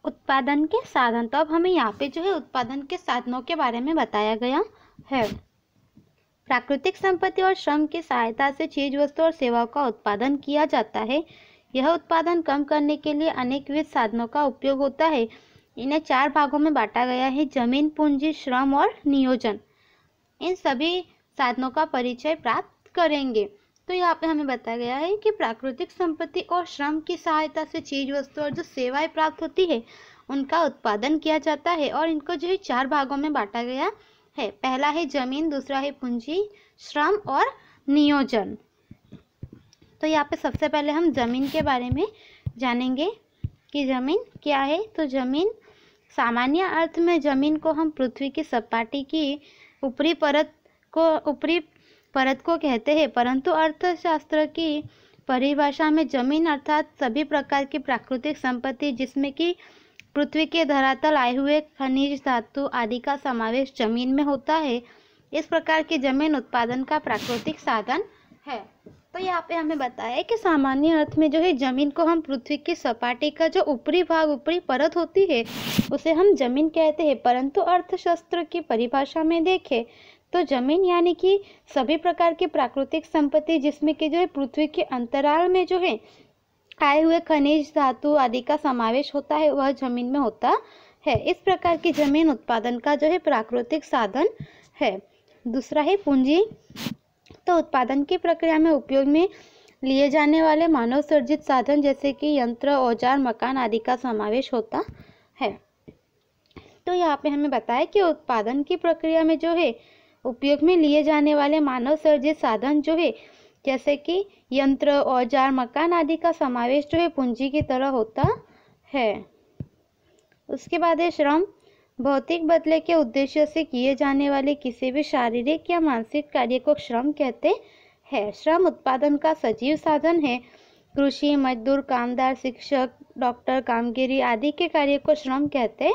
उत्पादन के साधन। तो अब हमें यहाँ पे जो है उत्पादन के साधनों के बारे में बताया गया है। प्राकृतिक संपत्ति और श्रम की सहायता से चीज वस्तु और सेवाओं का उत्पादन किया जाता है। यह उत्पादन कम करने के लिए अनेकविध साधनों का उपयोग होता है। इन्हें 4 भागों में बांटा गया है: जमीन, पूंजी, श्रम और नियोजन। इन सभी साधनों का परिचय प्राप्त करेंगे। तो यहाँ पे हमें बताया गया है कि प्राकृतिक संपत्ति और श्रम की सहायता से चीज वस्तु और जो सेवाएं प्राप्त होती है उनका उत्पादन किया जाता है, और इनको जो है 4 भागों में बांटा गया है। पहला है जमीन, दूसरा है पूंजी, श्रम और नियोजन। तो यहाँ पे सबसे पहले हम जमीन के बारे में जानेंगे कि जमीन क्या है। तो जमीन सामान्य अर्थ में जमीन को हम पृथ्वी की सपाटी की ऊपरी परत को कहते हैं, परंतु अर्थशास्त्र की परिभाषा में जमीन अर्थात सभी प्रकार की प्राकृतिक संपत्ति जिसमें कि पृथ्वी के धरातल आए हुए खनिज, धातु आदि का समावेश जमीन में होता है। इस प्रकार की जमीन उत्पादन का प्राकृतिक साधन है। तो यहाँ पे हमें बताया कि सामान्य अर्थ में जो है जमीन को हम पृथ्वी की सपाटी का जो ऊपरी भाग, ऊपरी परत होती है उसे हम जमीन कहते हैं, परंतु अर्थशास्त्र की परिभाषा में देखें तो जमीन यानी कि सभी प्रकार की प्राकृतिक संपत्ति जिसमें कि जो है पृथ्वी के अंतराल में जो है आए हुए खनिज, धातु आदि का समावेश होता है, वह जमीन में होता है। इस प्रकार की जमीन उत्पादन का जो है प्राकृतिक साधन है। दूसरा है पूंजी। तो उत्पादन की प्रक्रिया में उपयोग में लिए जाने वाले मानव सर्जित साधन जैसे कि यंत्र, औजार, मकान आदि का समावेश होता है। तो यहाँ पे हमें बताया कि उत्पादन की प्रक्रिया में जो है उपयोग में लिए जाने वाले मानव सर्जित साधन जो है जैसे कि यंत्र, औजार, मकान आदि का समावेश जो है पूंजी की तरह होता है। उसके बाद है श्रम। भौतिक बदले के उद्देश्य से किए जाने वाले किसी भी शारीरिक या मानसिक कार्य को श्रम कहते हैं। श्रम उत्पादन का सजीव साधन है। कृषि, मजदूर, कामदार, शिक्षक, डॉक्टर, कामगिरी आदि के कार्य को श्रम कहते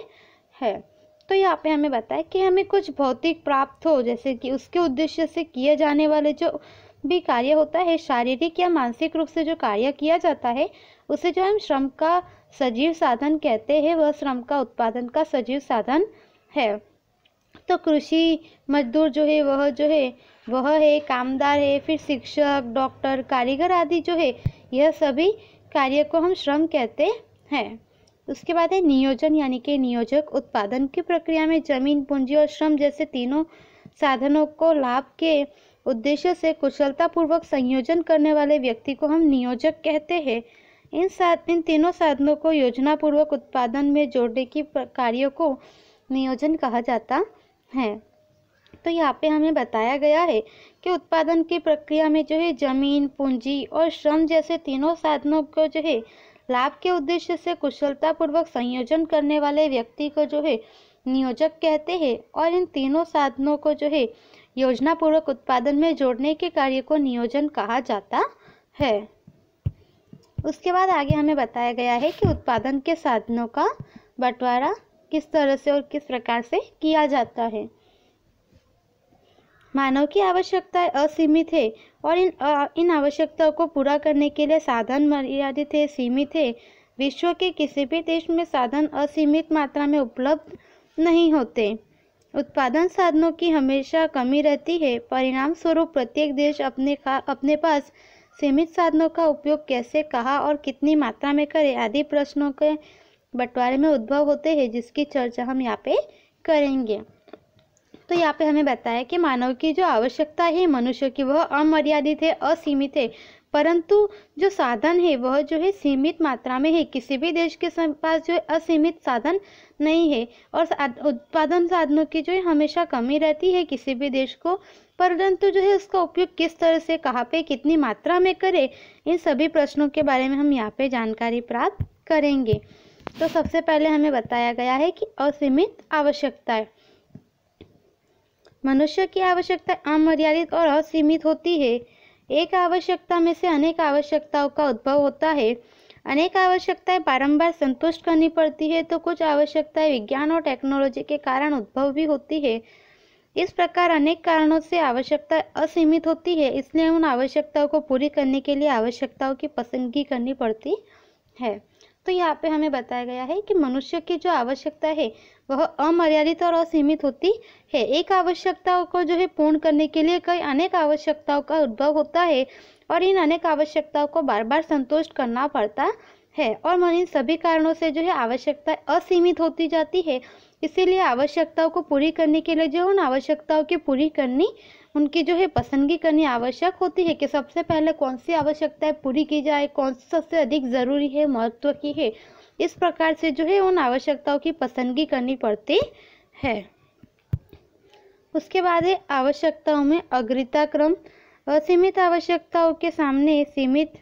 हैं। तो यहाँ पे हमें बताया कि हमें कुछ भौतिक प्राप्त हो, जैसे कि उसके उद्देश्य से किए जाने वाले जो भी कार्य होता है, शारीरिक या मानसिक रूप से जो कार्य किया जाता है उसे जो हम श्रम का सजीव साधन कहते हैं, वह श्रम का उत्पादन का सजीव साधन है। तो कृषि मजदूर जो है वह है, कामदार है, फिर शिक्षक, डॉक्टर, कारीगर आदि जो है यह सभी कार्य को हम श्रम कहते हैं। उसके बाद है नियोजन यानी कि नियोजक। उत्पादन की प्रक्रिया में जमीन, पूंजी और श्रम जैसे तीनों साधनों को लाभ के उद्देश्य से कुशलतापूर्वक संयोजन करने वाले व्यक्ति को हम नियोजक कहते हैं। इन तीनों साधनों को योजनापूर्वक उत्पादन में जोड़ने की कार्यों को नियोजन कहा जाता है। तो यहाँ पे हमें बताया गया है कि उत्पादन की प्रक्रिया में जो है जमीन, पूंजी और श्रम जैसे तीनों साधनों को जो है लाभ के उद्देश्य से कुशलतापूर्वक संयोजन करने वाले व्यक्ति को जो है नियोजक कहते हैं, और इन तीनों साधनों को जो है योजनापूर्वक उत्पादन में जोड़ने के कार्य को नियोजन कहा जाता है। उसके बाद आगे हमें बताया गया है कि उत्पादन के साधनों का बंटवारा किस तरह से और किस प्रकार से किया जाता है। मानव की आवश्यकताएं असीमित है और इन आवश्यकताओं को पूरा करने के लिए साधन मर्यादित है, सीमित है। विश्व के किसी भी देश में साधन असीमित मात्रा में उपलब्ध नहीं होते। उत्पादन साधनों की हमेशा कमी रहती है। परिणाम स्वरूप प्रत्येक देश अपने पास सीमित साधनों का उपयोग कैसे, कहाँ और कितनी मात्रा में करे आदि प्रश्नों के बंटवारे में उद्भव होते हैं, जिसकी चर्चा हम यहाँ पे करेंगे। तो यहाँ पे हमें बताया कि मानव की जो आवश्यकता है मनुष्य की वह अमर्यादित है, असीमित है, परंतु जो साधन है वह जो है सीमित मात्रा में है। किसी भी देश के पास जो है असीमित साधन नहीं है, और उत्पादन साधनों की जो है हमेशा कमी रहती है किसी भी देश को, परंतु जो है उसका उपयोग किस तरह से, कहाँ पे, कितनी मात्रा में करे, इन सभी प्रश्नों के बारे में हम यहाँ पे जानकारी प्राप्त करेंगे। तो सबसे पहले हमें बताया गया है कि असीमित आवश्यकताएं। मनुष्य की आवश्यकता अमर्यादित और असीमित होती है। एक आवश्यकता में से अनेक आवश्यकताओं का उद्भव होता है। अनेक आवश्यकताएं बारंबार संतुष्ट करनी पड़ती है, तो कुछ आवश्यकताएं विज्ञान और टेक्नोलॉजी के कारण उद्भव भी होती है। इस प्रकार अनेक कारणों से आवश्यकता असीमित होती है, इसलिए उन आवश्यकताओं को पूरी करने के लिए आवश्यकताओं की पसंदगी करनी पड़ती है। तो यहाँ पे हमें बताया गया है कि मनुष्य की जो आवश्यकता है वह अमर्यादित और असीमित होती है। एक आवश्यकताओं को जो है पूर्ण करने के लिए कई अनेक आवश्यकताओं का उद्भव होता है और इन अनेक आवश्यकताओं को बार बार संतुष्ट करना पड़ता है और इन सभी कारणों से जो है आवश्यकता असीमित होती जाती है। इसीलिए आवश्यकताओं को पूरी करने के लिए जो उन आवश्यकताओं की पूरी करनी, उनकी जो है पसंदगी करनी आवश्यक होती है कि सबसे पहले कौन सी आवश्यकताएं पूरी की जाए, कौन सी सबसे अधिक ज़रूरी है, महत्व की है। इस प्रकार से जो है उन आवश्यकताओं की पसंदगी करनी पड़ती है। उसके बाद है आवश्यकताओं में अग्रता क्रम। असीमित आवश्यकताओं के सामने सीमित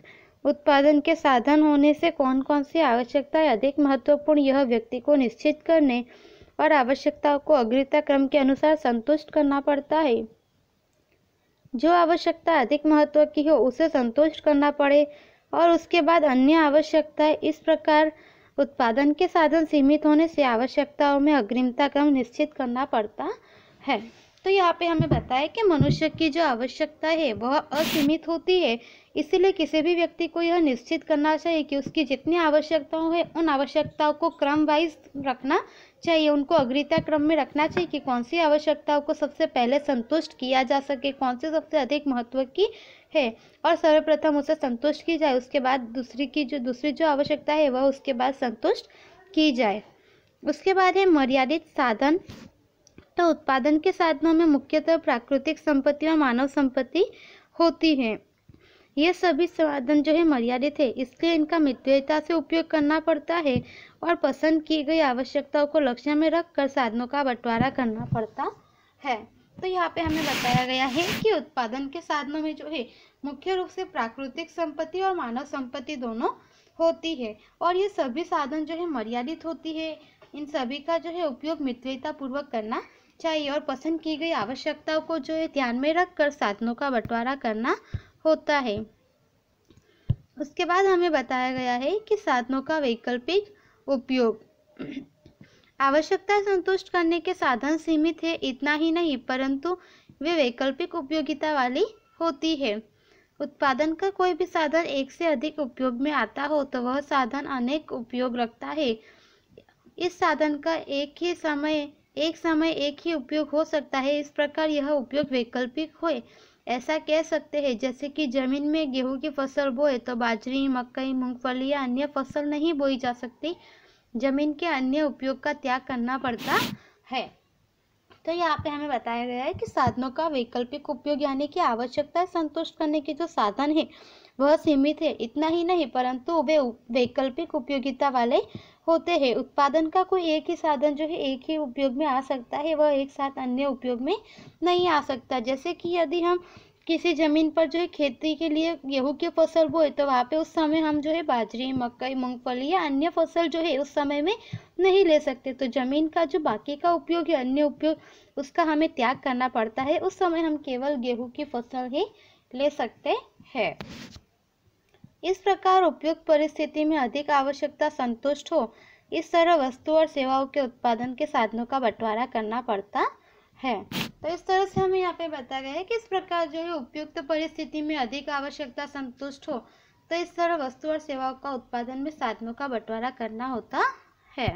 उत्पादन के साधन होने से कौन कौन सी आवश्यकताएं अधिक महत्वपूर्ण, यह व्यक्ति को निश्चित करने और आवश्यकताओं को अग्रता क्रम के अनुसार संतुष्ट करना पड़ता है। जो आवश्यकता अधिक महत्व की हो उसे संतुष्ट करना पड़े और उसके बाद अन्य आवश्यकताएं। इस प्रकार उत्पादन के साधन सीमित होने से आवश्यकताओं में अग्रिमता क्रम निश्चित करना पड़ता है। तो यहाँ पे हमें बताया कि मनुष्य की जो आवश्यकता है वह असीमित होती है, इसीलिए किसी भी व्यक्ति को यह निश्चित करना चाहिए कि उसकी जितनी आवश्यकताओं है उन आवश्यकताओं को क्रम वाइज रखना चाहिए, उनको अग्रता क्रम में रखना चाहिए कि कौन सी आवश्यकताओं को सबसे पहले संतुष्ट किया जा सके, कौन सी सबसे अधिक महत्व की है और सर्वप्रथम उसे संतुष्ट की जाए। उसके बाद दूसरी जो आवश्यकता है वह उसके बाद संतुष्ट की जाए। उसके बाद है मर्यादित साधन। तो उत्पादन के साधनों में मुख्यतः प्राकृतिक संपत्ति और मानव संपत्ति होती है। ये सभी साधन जो है मर्यादित है, इसलिए इनका मितव्ययिता से उपयोग करना पड़ता है और पसंद की गई आवश्यकताओं को लक्ष्य में रखकर साधनों का बंटवारा करना पड़ता है। तो यहाँ पे हमें बताया गया है कि उत्पादन के साधनों में जो है मुख्य रूप से प्राकृतिक संपत्ति और मानव संपत्ति दोनों होती है और ये सभी साधन जो है मर्यादित होती है। इन सभी का जो है उपयोग मितव्ययिता पूर्वक करना चाहिए और पसंद की गई आवश्यकताओं को जो है ध्यान में रखकर साधनों का बंटवारा करना होता है। उसके बाद हमें बताया गया है कि साधनों का वैकल्पिक उपयोग। आवश्यकता संतुष्ट करने के साधन सीमित है, इतना ही नहीं परंतु वे वैकल्पिक उपयोगिता वाली होती है। उत्पादन का कोई भी साधन एक से अधिक उपयोग में आता हो तो वह साधन अनेक उपयोग रखता है। इस साधन का एक समय एक ही उपयोग हो सकता है, इस प्रकार यह उपयोग वैकल्पिक हो। ऐसा कह सकते हैं जैसे कि जमीन में गेहूं की फसल बोए तो बाजरी, मकई, मूंगफली या अन्य फसल नहीं बोई जा सकती, जमीन के अन्य उपयोग का त्याग करना पड़ता है। तो यहाँ पे हमें बताया गया है कि साधनों का वैकल्पिक उपयोग यानी कि आवश्यकता संतुष्ट करने के जो साधन है वह सीमित है, इतना ही नहीं परंतु वे वैकल्पिक उपयोगिता वाले होते हैं। उत्पादन का कोई एक ही साधन जो है एक ही उपयोग में आ सकता है, वह एक साथ अन्य उपयोग में नहीं आ सकता। जैसे कि यदि हम किसी जमीन पर जो है खेती के लिए गेहूं की फसल बोए तो वहाँ पे उस समय हम जो है बाजरी, मकई, मूंगफली या अन्य फसल जो है उस समय में नहीं ले सकते। तो जमीन का जो बाकी का उपयोग है, अन्य उपयोग, उसका हमें त्याग करना पड़ता है। उस समय हम केवल गेहूं की फसल ही ले सकते हैं। इस प्रकार उपयुक्त परिस्थिति में अधिक आवश्यकता संतुष्ट हो, इस तरह वस्तु और सेवाओं के उत्पादन के साधनों का बंटवारा करना पड़ता है। तो इस तरह से हमें यहाँ पे बताया गया है कि इस प्रकार जो है उपयुक्त परिस्थिति में अधिक आवश्यकता संतुष्ट हो तो इस तरह वस्तु और सेवाओं का उत्पादन में साधनों का बंटवारा करना होता है।